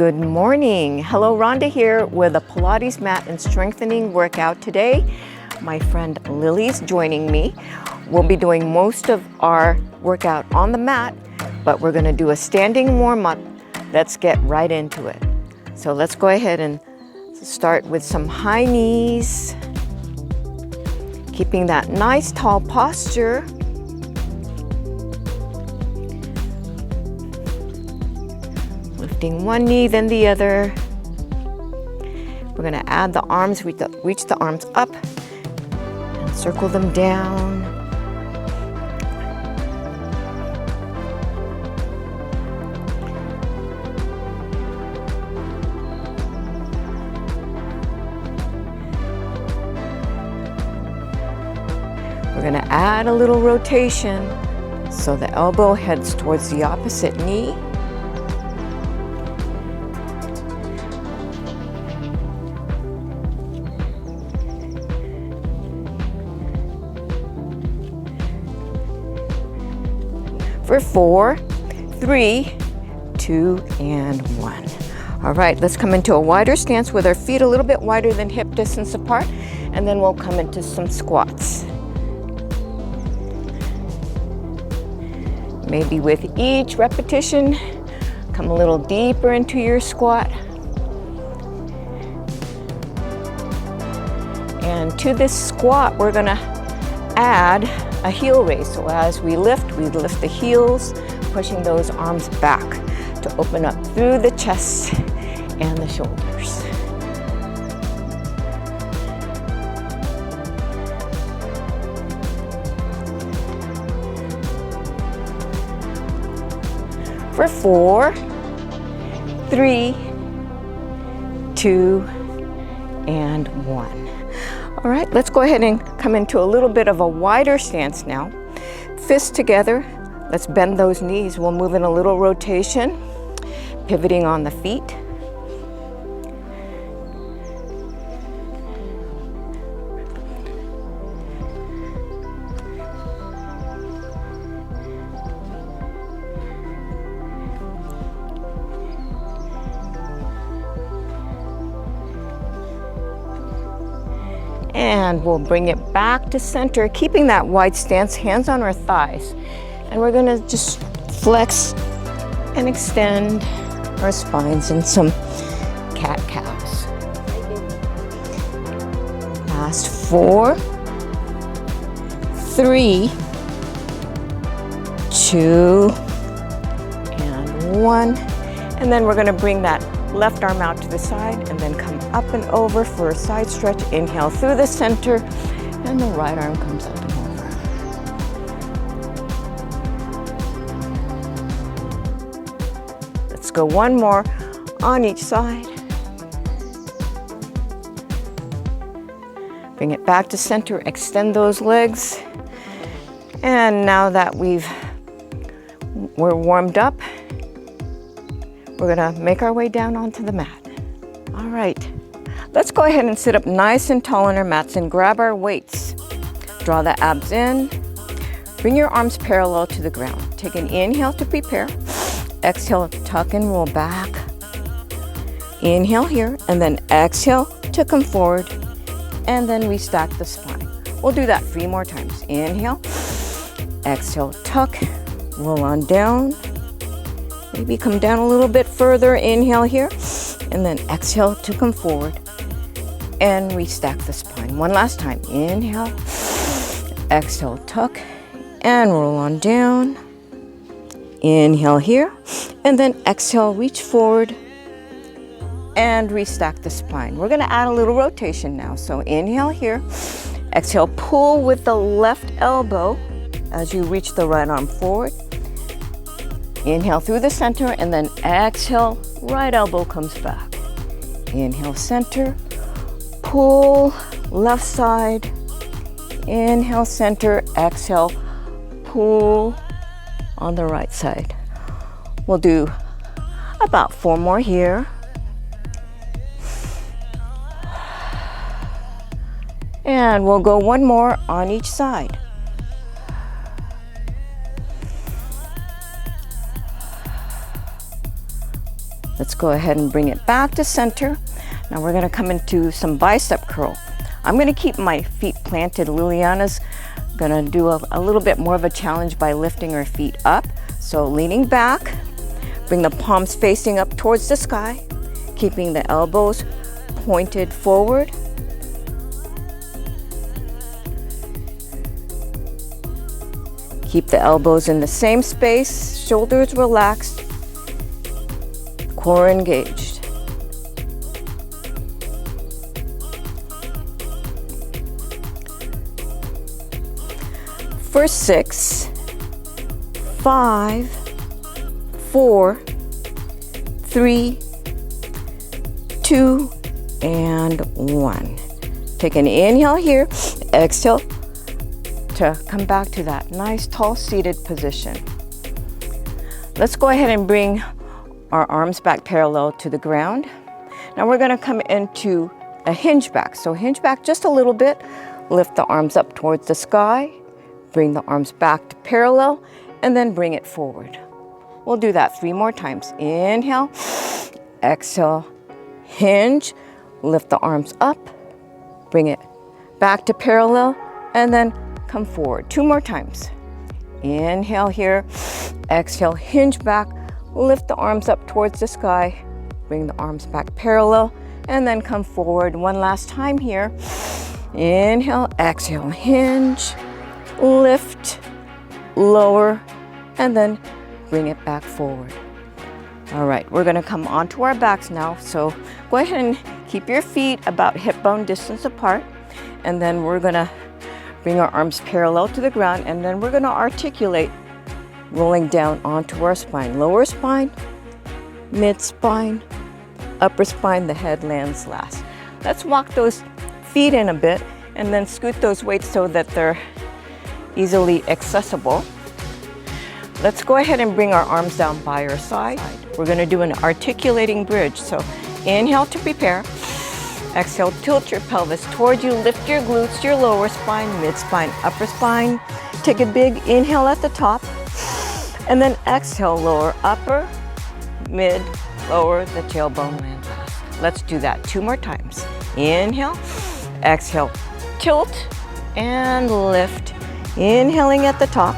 Good morning. Hello, Rhonda here with a Pilates mat and strengthening workout today. My friend Lily's joining me. We'll be doing most of our workout on the mat, but we're gonna do a standing warm-up. Let's get right into it. So let's go ahead and start with some high knees, keeping that nice tall posture. Lifting one knee, then the other. We're gonna add the arms, reach the arms up and circle them down. We're gonna add a little rotation so the elbow heads towards the opposite knee. For 4, 3, 2, and 1. All right, let's come into a wider stance with our feet a little bit wider than hip distance apart, and then we'll come into some squats. Maybe with each repetition, come a little deeper into your squat. And to this squat, we're gonna add a heel raise. So as we lift the heels, pushing those arms back to open up through the chest and the shoulders. For 4, 3, 2, and 1. All right, let's go ahead and come into a little bit of a wider stance now. Fists together, let's bend those knees. We'll move in a little rotation, pivoting on the feet. And we'll bring it back to center, keeping that wide stance, hands on our thighs. And we're gonna just flex and extend our spines in some cat-cows. Last 4, 3, 2, and 1. And then we're gonna bring that left arm out to the side and then come up and over for a side stretch. Inhale through the center and the right arm comes up and over. Let's go one more on each side. Bring it back to center, extend those legs. And now that we're warmed up, we're gonna make our way down onto the mat. All right, let's go ahead and sit up nice and tall on our mats and grab our weights. Draw the abs in, bring your arms parallel to the ground. Take an inhale to prepare. Exhale, tuck and roll back. Inhale here, and then exhale to come forward, and then we stack the spine. We'll do that 3 more times. Inhale, exhale, tuck, roll on down. Maybe come down a little bit further. Inhale here, and then exhale to come forward and restack the spine. One last time. Inhale, exhale, tuck, and roll on down. Inhale here, and then exhale, reach forward and restack the spine. We're gonna add a little rotation now. So inhale here, exhale, pull with the left elbow as you reach the right arm forward. Inhale through the center, and then exhale, right elbow comes back. Inhale, center, pull, left side. Inhale, center, exhale, pull on the right side. We'll do about 4 more here. And we'll go 1 more on each side. Let's go ahead and bring it back to center. Now we're gonna come into some bicep curl. I'm gonna keep my feet planted. Liliana's gonna do a little bit more of a challenge by lifting her feet up. So leaning back, bring the palms facing up towards the sky, keeping the elbows pointed forward. Keep the elbows in the same space, shoulders relaxed, core engaged. For 6, 5, 4, 3, 2, and 1. Take an inhale here, exhale to come back to that nice tall seated position. Let's go ahead and bring our arms back parallel to the ground. Now we're going to come into a hinge back. So hinge back just a little bit, lift the arms up towards the sky, bring the arms back to parallel, and then bring it forward. We'll do that 3 more times. Inhale, exhale, hinge, lift the arms up, bring it back to parallel, and then come forward. 2 more times. Inhale here, exhale, hinge back, lift the arms up towards the sky, bring the arms back parallel, and then come forward. 1 last time here. Inhale, exhale, hinge, lift, lower, and then bring it back forward. All right, we're gonna come onto our backs now. So go ahead and keep your feet about hip bone distance apart, and then we're gonna bring our arms parallel to the ground, and then we're gonna articulate, rolling down onto our spine. Lower spine, mid spine, upper spine, the head lands last. Let's walk those feet in a bit and then scoot those weights so that they're easily accessible. Let's go ahead and bring our arms down by our side. We're gonna do an articulating bridge. So inhale to prepare. Exhale, tilt your pelvis towards you, lift your glutes, your lower spine, mid spine, upper spine. Take a big inhale at the top, and then exhale, lower upper, mid, lower, the tailbone land last. Let's do that 2 more times. Inhale, exhale, tilt, and lift. Inhaling at the top,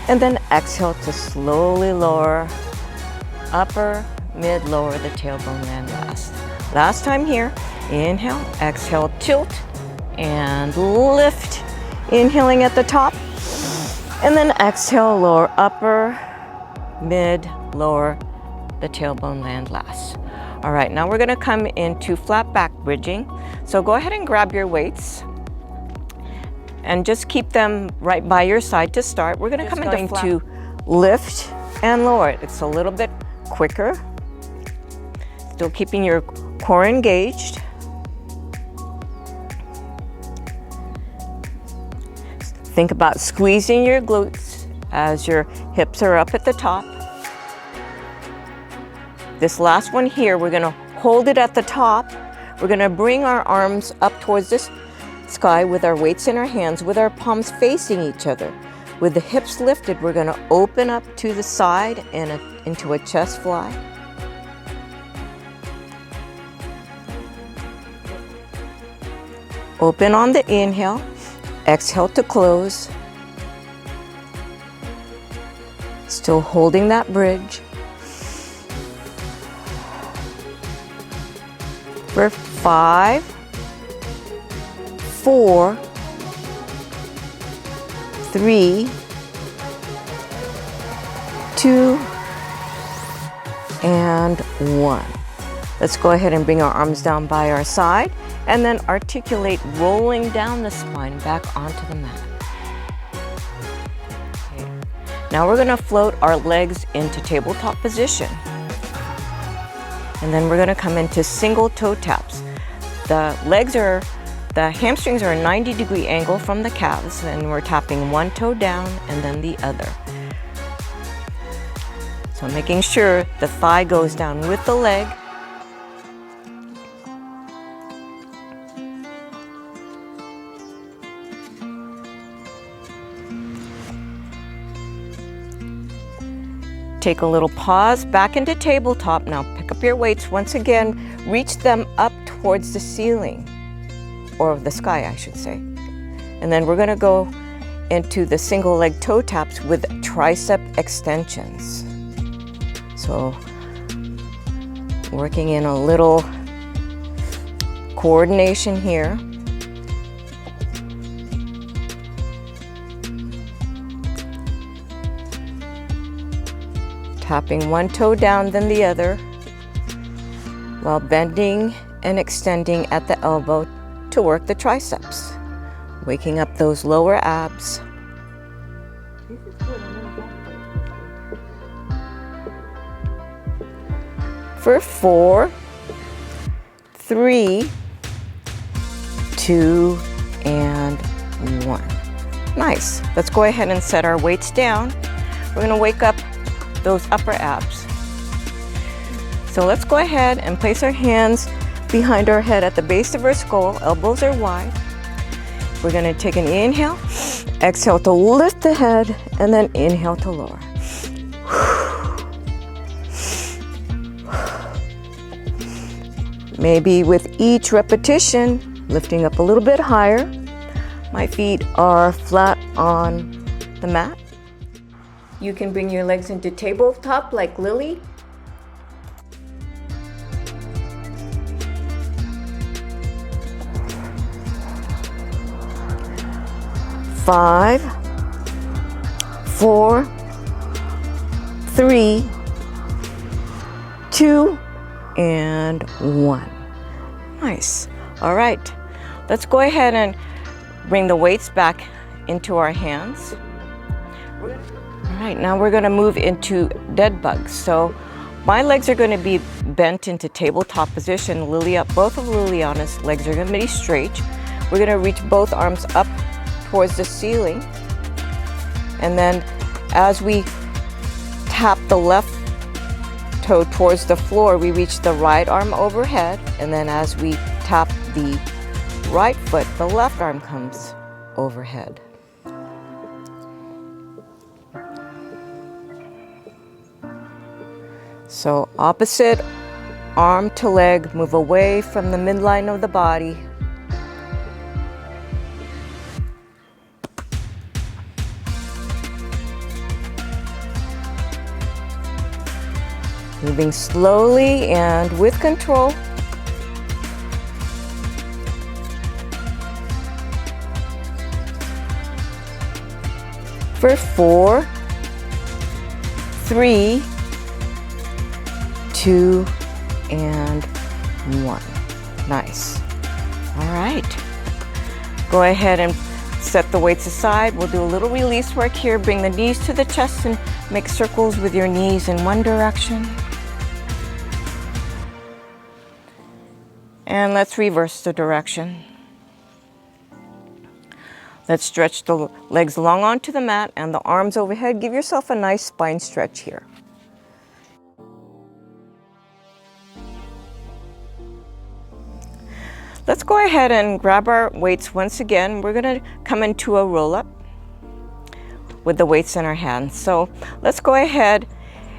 and then exhale to slowly lower, upper, mid, lower, the tailbone land last. Last time here. Inhale, exhale, tilt, and lift. Inhaling at the top, and then exhale, lower upper, mid, lower, the tailbone land last. All right, now we're gonna come into flat back bridging. So go ahead and grab your weights and just keep them right by your side to start. We're gonna come into lift and lower it. It's a little bit quicker. Still keeping your core engaged. Think about squeezing your glutes as your hips are up at the top. This last one here, we're gonna hold it at the top. We're gonna bring our arms up towards this sky with our weights in our hands, with our palms facing each other. With the hips lifted, we're gonna open up to the side and into a chest fly. Open on the inhale. Exhale to close. Still holding that bridge. For 5, 4, 3, 2, and 1. Let's go ahead and bring our arms down by our side, and then articulate, rolling down the spine back onto the mat. Okay. Now we're gonna float our legs into tabletop position. And then we're gonna come into single toe taps. The hamstrings are a 90-degree angle from the calves, and we're tapping one toe down and then the other. So making sure the thigh goes down with the leg. take a little pause, back into tabletop. Now pick up your weights. Once again, reach them up towards the ceiling, or the sky, I should say. And then we're gonna go into the single leg toe taps with tricep extensions. So working in a little coordination here. Tapping one toe down, then the other, while bending and extending at the elbow to work the triceps, waking up those lower abs. For 4, 3, 2, and 1. Nice. Let's go ahead and set our weights down. We're going to wake up those upper abs. So let's go ahead and place our hands behind our head at the base of our skull. Elbows are wide. We're going to take an inhale, exhale to lift the head, and then inhale to lower. Maybe with each repetition, lifting up a little bit higher. My feet are flat on the mat. You can bring your legs into tabletop like Lily. Five, 4, 3, 2, and 1. Nice. All right. Let's go ahead and bring the weights back into our hands. All right, now we're going to move into dead bugs. So my legs are going to be bent into tabletop position. Both of Liliana's legs are going to be straight. We're going to reach both arms up towards the ceiling. And then as we tap the left toe towards the floor, we reach the right arm overhead. And then as we tap the right foot, the left arm comes overhead. So opposite arm to leg, move away from the midline of the body. Moving slowly and with control. For 4, 3, 2, and 1. Nice. All right. Go ahead and set the weights aside. We'll do a little release work here. Bring the knees to the chest and make circles with your knees in one direction. And let's reverse the direction. Let's stretch the legs long onto the mat and the arms overhead. Give yourself a nice spine stretch here. Let's go ahead and grab our weights once again. We're going to come into a roll-up with the weights in our hands. So let's go ahead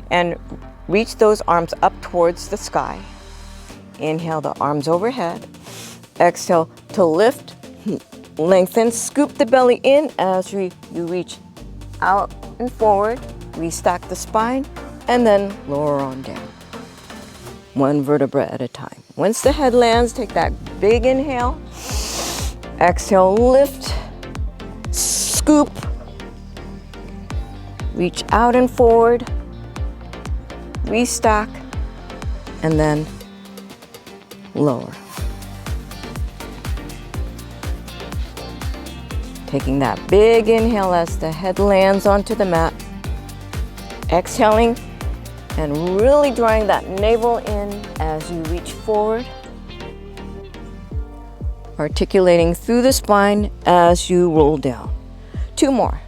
and reach those arms up towards the sky. Inhale the arms overhead. Exhale to lift, lengthen, scoop the belly in as you reach out and forward. Restack the spine and then lower on down. One vertebra at a time. Once the head lands, take that big inhale. Exhale, lift, scoop, reach out and forward, restack, and then lower. Taking that big inhale as the head lands onto the mat. Exhaling and really drawing that navel in as you reach forward. Articulating through the spine as you roll down. 2 more.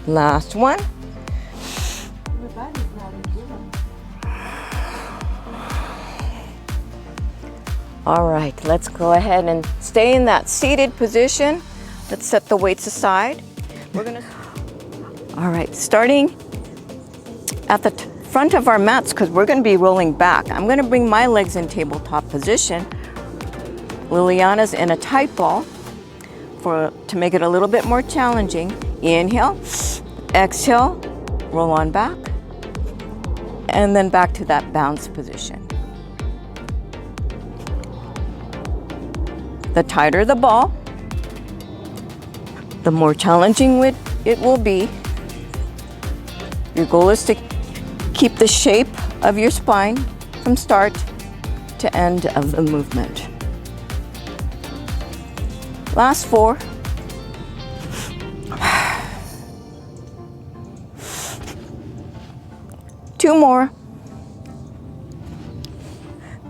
Last one. All right, let's go ahead and stay in that seated position. Let's set the weights aside. All right, starting at the front of our mats, because we're going to be rolling back. I'm going to bring my legs in tabletop position. Liliana's in a tight ball to make it a little bit more challenging. Inhale, exhale, roll on back, and then back to that bounce position. The tighter the ball, the more challenging it will be. Your goal is to keep the shape of your spine from start to end of the movement. Last 4. Two more.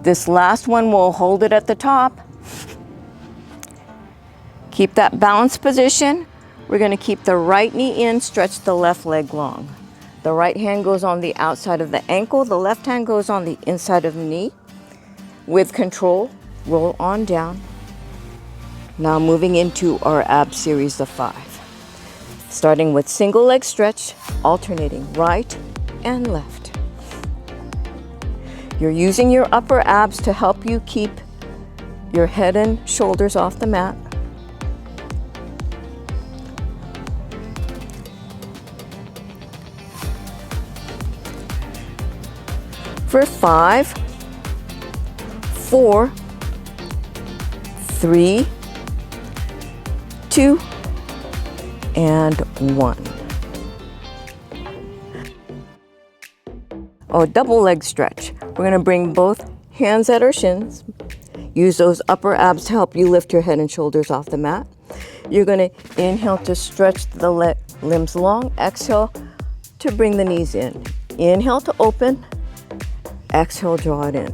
This last one, we'll hold it at the top. Keep that balanced position. We're going to keep the right knee in, stretch the left leg long. The right hand goes on the outside of the ankle, the left hand goes on the inside of the knee. With control, roll on down. Now moving into our ab series of 5. Starting with single leg stretch, alternating right and left. You're using your upper abs to help you keep your head and shoulders off the mat. For 5, 4, 3, 2, and 1. Oh, double leg stretch. We're going to bring both hands at our shins. Use those upper abs to help you lift your head and shoulders off the mat. You're going to inhale to stretch the limbs long. Exhale to bring the knees in. Inhale to open. Exhale, draw it in.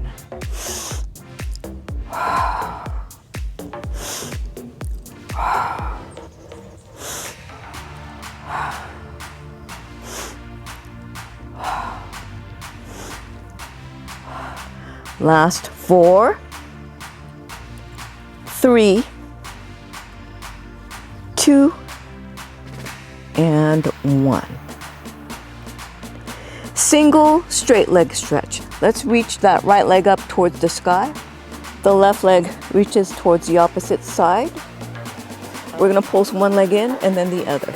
Last 4, 3, 2, and 1. Single straight leg stretch. Let's reach that right leg up towards the sky. The left leg reaches towards the opposite side. We're going to pulse one leg in and then the other.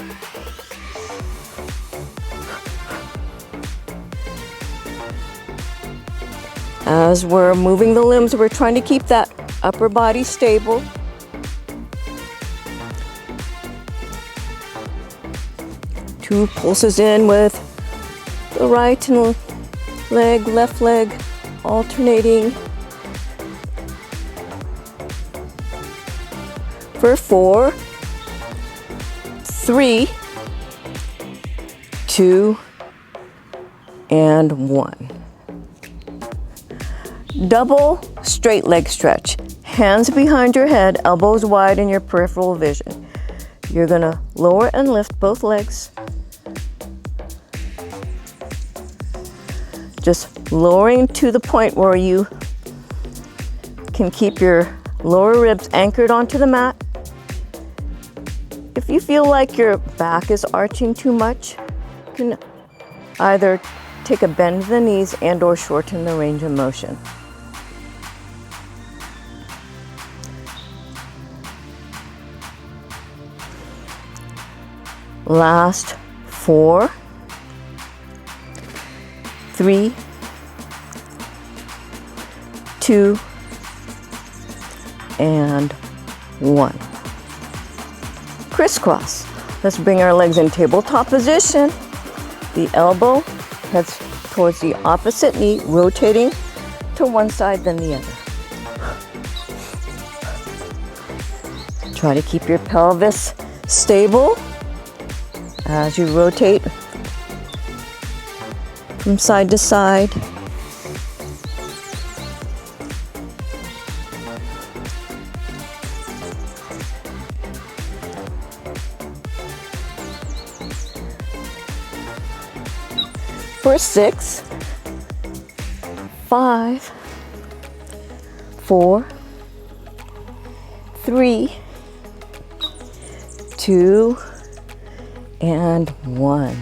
As we're moving the limbs, we're trying to keep that upper body stable. Two pulses in with the right and left leg alternating. For 4, 3, 2, and 1. Double straight leg stretch. Hands behind your head, elbows wide in your peripheral vision. You're going to lower and lift both legs. Just lowering to the point where you can keep your lower ribs anchored onto the mat. If you feel like your back is arching too much, you can either take a bend to the knees and or shorten the range of motion. Last 4, 3, 2, and 1. Crisscross. Let's bring our legs in tabletop position. The elbow heads towards the opposite knee, rotating to one side then the other. Try to keep your pelvis stable as you rotate from side to side. For 6, 5, 4, 3, 2, and 1.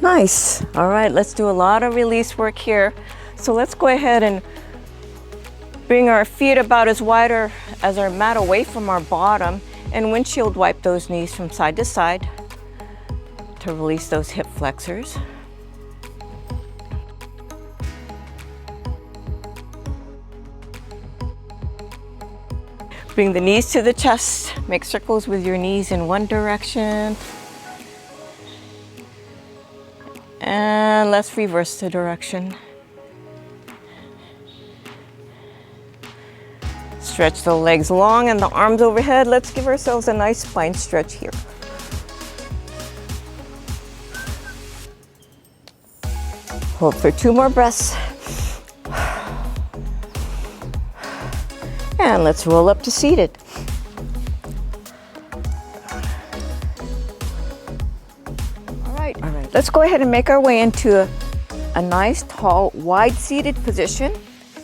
Nice. All right, let's do a lot of release work here. So let's go ahead and bring our feet about as wide as our mat away from our bottom, and windshield wipe those knees from side to side to release those hip flexors. Bring the knees to the chest. Make circles with your knees in one direction. And let's reverse the direction. Stretch the legs long and the arms overhead. Let's give ourselves a nice spine stretch here. Hold for 2 more breaths. And let's roll up to seated. All right. Let's go ahead and make our way into a nice, tall, wide seated position,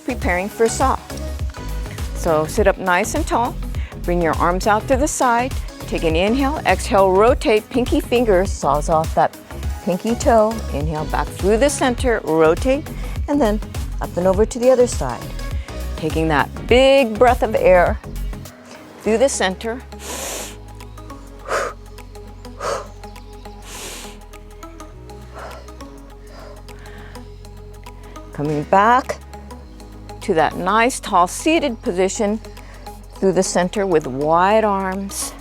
preparing for saw. So sit up nice and tall. Bring your arms out to the side. Take an inhale, exhale, rotate, pinky fingers, saws off that pinky toe. Inhale back through the center, rotate, and then up and over to the other side. Taking that big breath of air through the center. Coming back to that nice tall seated position through the center with wide arms.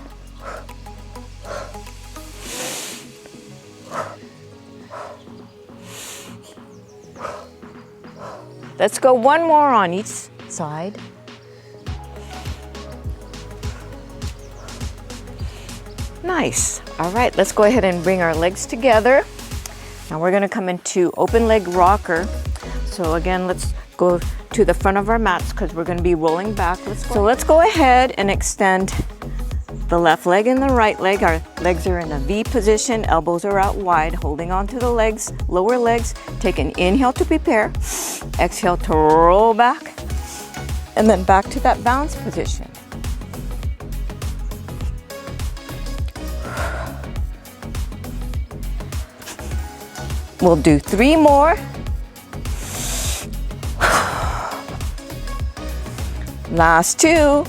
Let's go one more on each side. Nice. All right, let's go ahead and bring our legs together. Now we're gonna come into open leg rocker. So again, let's go to the front of our mats because we're gonna be rolling back. Let's go ahead and extend the left leg and the right leg. Our legs are in a V position, elbows are out wide, holding onto the legs, lower legs. Take an inhale to prepare, exhale to roll back, and then back to that balance position. We'll do 3 more. Last 2.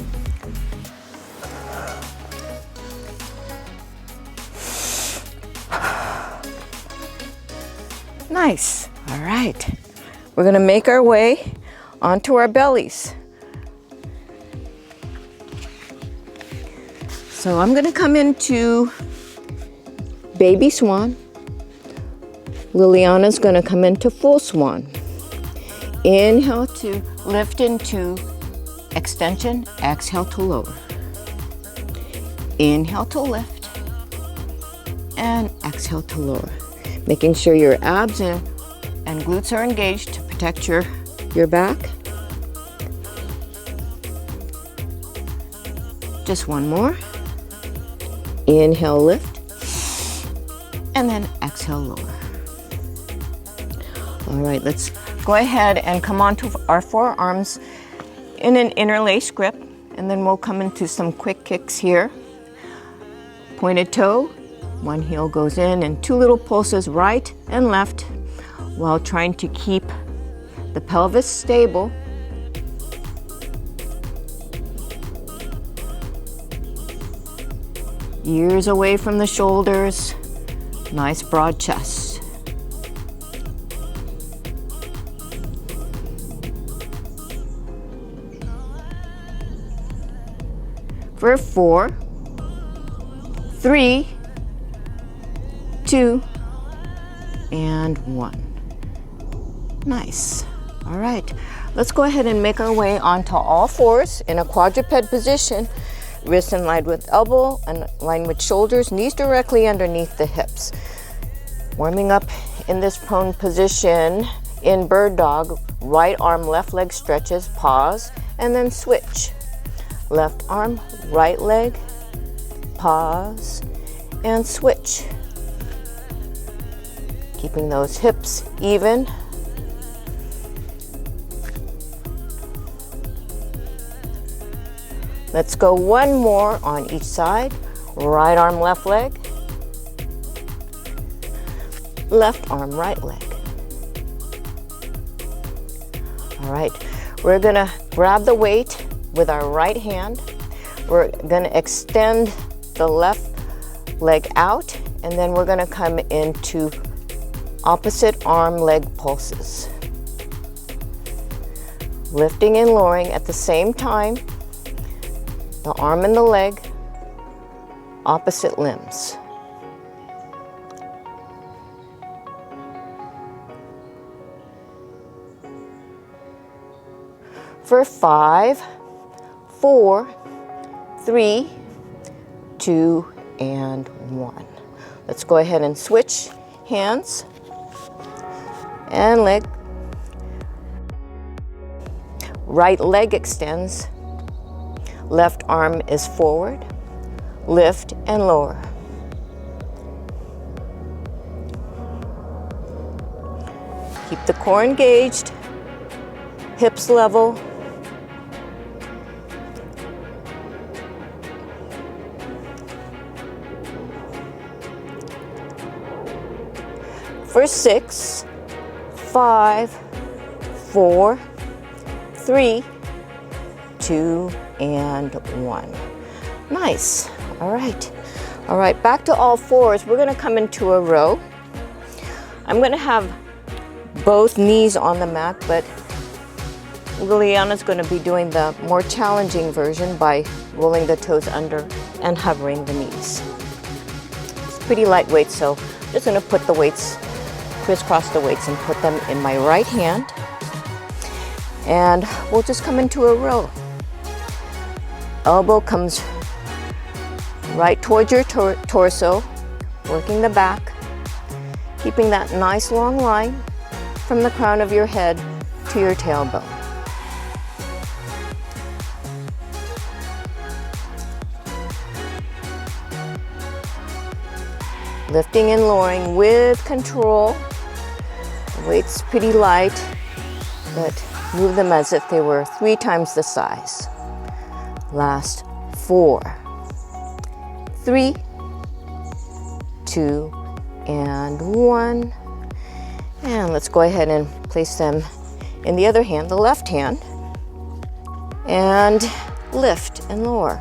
Nice. All right. We're going to make our way onto our bellies. So I'm going to come into baby swan. Liliana's going to come into full swan. Inhale to lift into extension, exhale to lower. Inhale to lift and exhale to lower. Making sure your abs and glutes are engaged to protect your back. Just one more. Inhale, lift, and then exhale, lower. All right, let's go ahead and come onto our forearms in an interlace grip, and then we'll come into some quick kicks here. Pointed toe, one heel goes in, and 2 little pulses right and left while trying to keep the pelvis stable. Ears away from the shoulders, nice broad chest. For 4, 3, 2, and 1. Nice. All right, let's go ahead and make our way onto all fours in a quadruped position. Wrists in line with elbow and line with shoulders, knees directly underneath the hips. Warming up in this prone position in bird dog, right arm, left leg stretches, pause, and then switch. Left arm, right leg, pause, and switch. Keeping those hips even. Let's go one more on each side. Right arm, left leg. Left arm, right leg. All right, we're gonna grab the weight with our right hand. We're gonna extend the left leg out, and then we're gonna come into opposite arm leg pulses. Lifting and lowering at the same time, the arm and the leg, opposite limbs. For 5, 4, 3, 2, and 1. Let's go ahead and switch hands and leg. Right leg extends, left arm is forward, lift and lower. Keep the core engaged, hips level. For 6, 5, 4, 3, 2, and 1. Nice. All right. All right, back to all fours. We're gonna come into a row. I'm gonna have both knees on the mat, but Liliana's gonna be doing the more challenging version by rolling the toes under and hovering the knees. It's pretty lightweight, so I'm just gonna put the weights, crisscross the weights and put them in my right hand. And we'll just come into a row. Elbow comes right towards your torso, working the back, keeping that nice long line from the crown of your head to your tailbone. Lifting and lowering with control. The weight's pretty light, but move them as if they were 3 times the size. Last 4, 3, 2, and 1. And let's go ahead and place them in the other hand, the left hand, and lift and lower.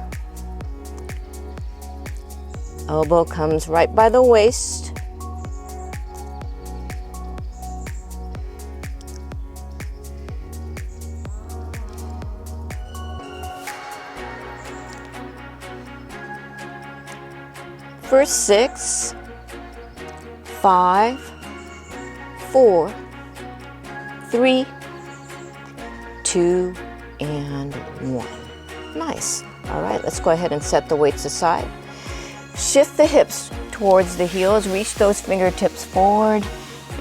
Elbow comes right by the waist. For 6, 5, 4, 3, 2, and 1. Nice. All right, let's go ahead and set the weights aside. Shift the hips towards the heels, reach those fingertips forward,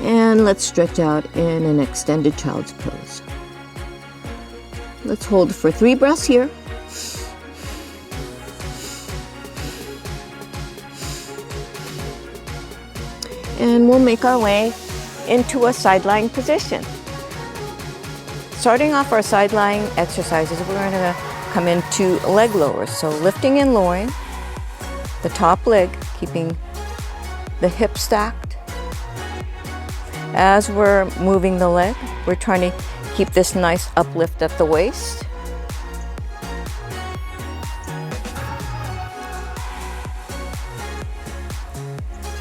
and let's stretch out in an extended child's pose. Let's hold for 3 breaths here. And we'll make our way into a side lying position. Starting off our side lying exercises, we're going to come into leg lowers. So lifting and lowering the top leg, keeping the hip stacked. As we're moving the leg, we're trying to keep this nice uplift at the waist.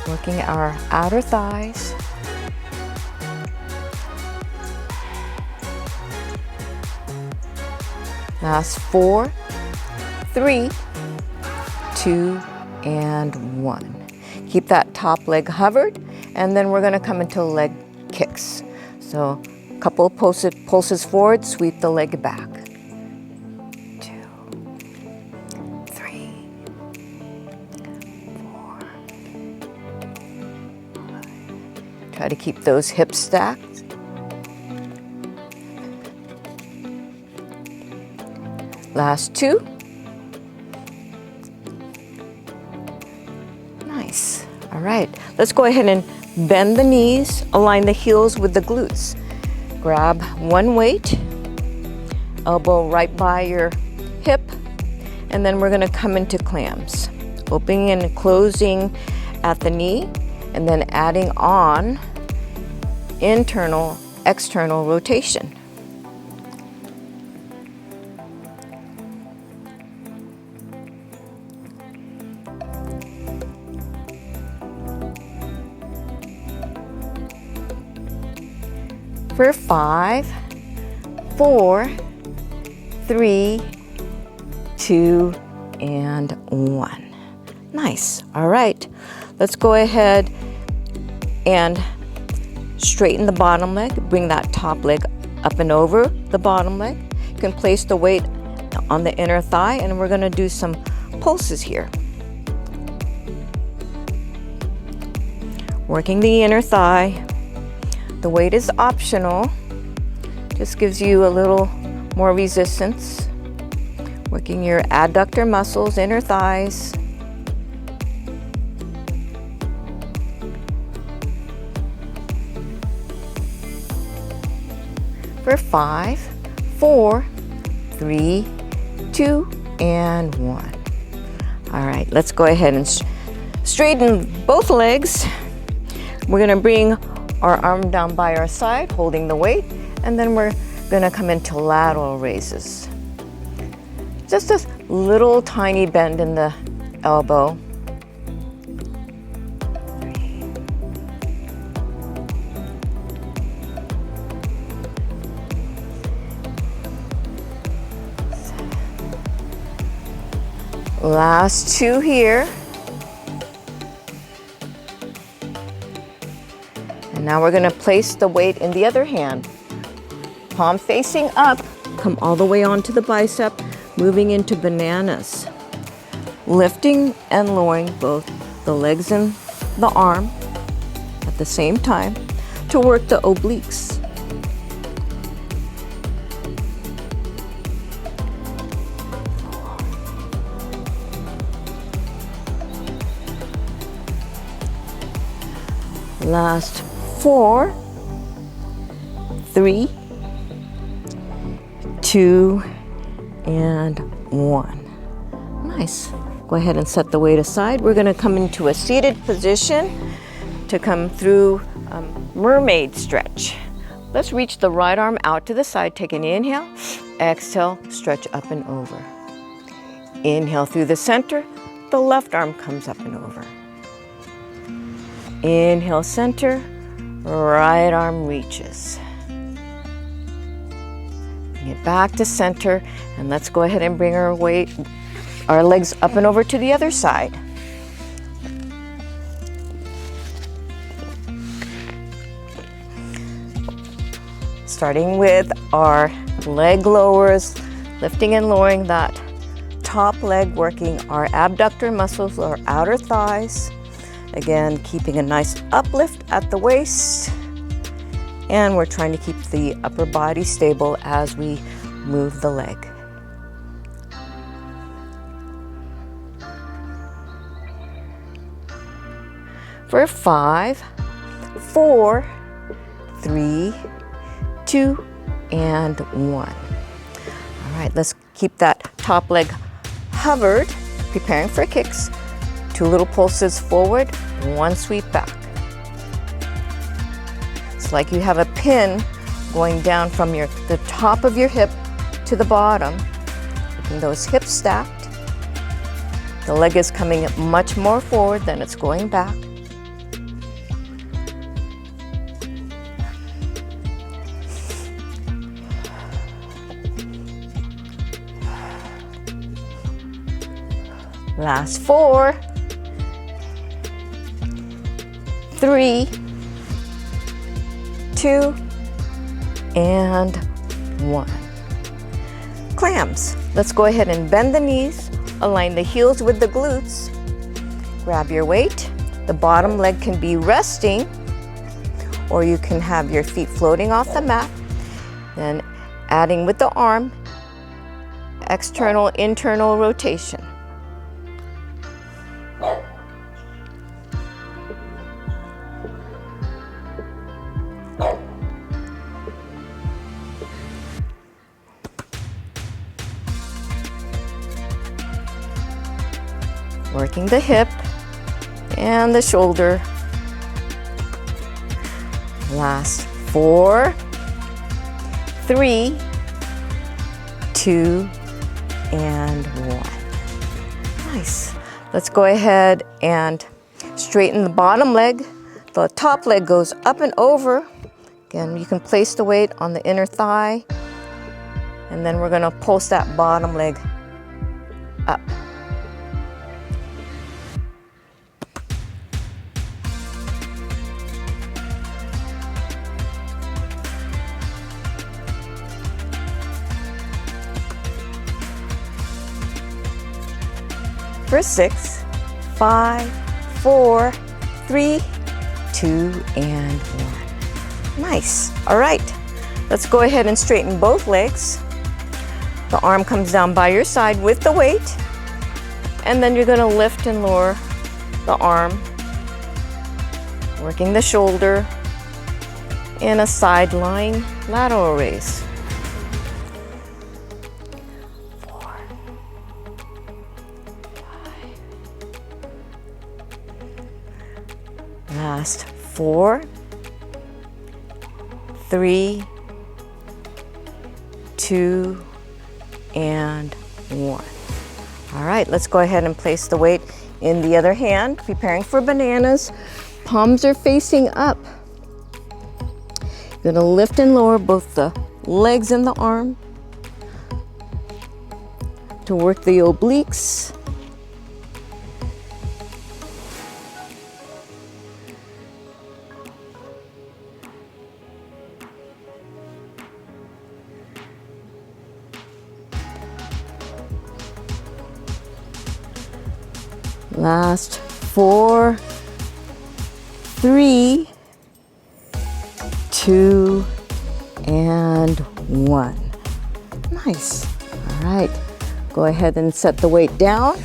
Working our outer thighs. Last 4, 3, 2, and 1. Keep that top leg hovered, and then we're going to come into leg kicks. So a couple of pulses forward, sweep the leg back. 2, 3, 4, 5. Try to keep those hips stacked. Last 2. Nice. All right, let's go ahead and bend the knees, align the heels with the glutes. Grab one weight, elbow right by your hip, And then we're going to come into clams, opening and closing at the knee, and then adding on internal, external rotation. For 5, 4, 3, 2, and 1. Nice. All right. Let's go ahead and straighten the bottom leg. Bring that top leg up and over the bottom leg. You can place the weight on the inner thigh, and we're going to do some pulses here. Working the inner thigh. The weight is optional. Just gives you a little more resistance. Working your adductor muscles, inner thighs. For 5, 4, 3, 2, and 1. All right, let's go ahead and straighten both legs. We're going to bring our arm down by our side, holding the weight, and then we're going to come into lateral raises. Just a little tiny bend in the elbow. Last 2 here. And now we're going to place the weight in the other hand. Palm facing up, come all the way onto the bicep, moving into bananas. Lifting and lowering both the legs and the arm at the same time to work the obliques. Last 4, 3, 2, and 1. Nice. Go ahead and set the weight aside. We're going to come into a seated position to come through mermaid stretch. Let's reach the right arm out to the side. Take an inhale, exhale, stretch up and over. Inhale through the center, the left arm comes up and over. Inhale, center, right arm reaches. Bring it back to center, and let's go ahead and bring our legs up and over to the other side. Starting with our leg lowers, lifting and lowering that top leg, working our abductor muscles, our outer thighs. Again, keeping a nice uplift at the waist. And we're trying to keep the upper body stable as we move the leg. For 5, 4, 3, 2, and 1. All right, let's keep that top leg hovered, preparing for kicks. 2 little pulses forward, 1 sweep back. It's like you have a pin going down from the top of your hip to the bottom, keeping those hips stacked. The leg is coming much more forward than it's going back. Last 4, 3, 2, and 1. Clams. Let's go ahead and bend the knees, align the heels with the glutes. Grab your weight. The bottom leg can be resting, or you can have your feet floating off the mat. Then adding with the arm, external, internal rotation. Working the hip and the shoulder. Last 4, 3, 2, and 1. Nice. Let's go ahead and straighten the bottom leg. The top leg goes up and over. Again, you can place the weight on the inner thigh, and then we're going to pulse that bottom leg up. For 6, 5, 4, 3, 2, and 1. Nice. All right. Let's go ahead and straighten both legs. The arm comes down by your side with the weight, and then you're going to lift and lower the arm, working the shoulder in a side lying lateral raise. Last 4, 3, 2, and 1. All right, let's go ahead and place the weight in the other hand, preparing for bananas. Palms are facing up. You're gonna lift and lower both the legs and the arm to work the obliques. Last 4, 3, 2, and 1. Nice. All right. Go ahead and set the weight down.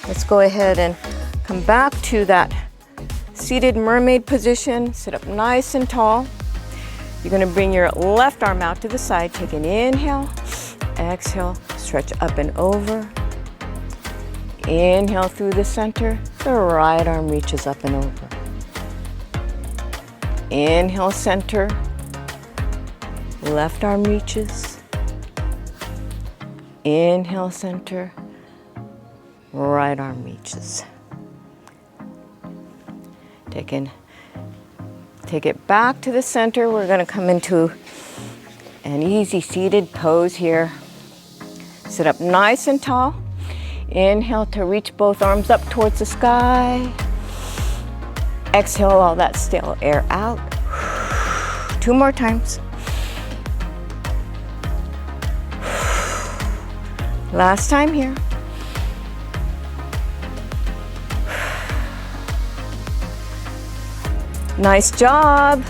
Let's go ahead and come back to that seated mermaid position. Sit up nice and tall. You're going to bring your left arm out to the side. Take an inhale. Exhale. Stretch up and over. Inhale through the center, the right arm reaches up and over. Inhale, center, left arm reaches. Inhale, center, right arm reaches. Take it back to the center. We're going to come into an easy seated pose here. Sit up nice and tall. Inhale to reach both arms up towards the sky. Exhale all that stale air out. 2 more times. Last time here. Nice job.